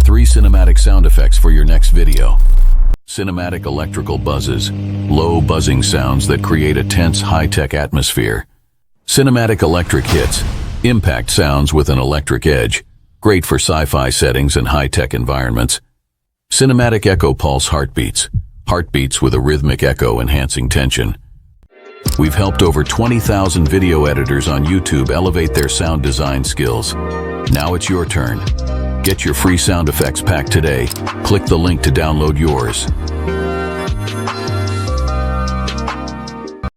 3 cinematic sound effects for your next video. Cinematic electrical buzzes, low buzzing sounds that create a tense high-tech atmosphere. Cinematic electric hits, impact sounds with an electric edge, great for sci-fi settings and high-tech environments. Cinematic echo pulse heartbeats, heartbeats with a rhythmic echo enhancing tension. We've helped over 20,000 video editors on YouTube elevate their sound design skills. Now it's your turn. Get your free sound effects pack today. Click the link to download yours.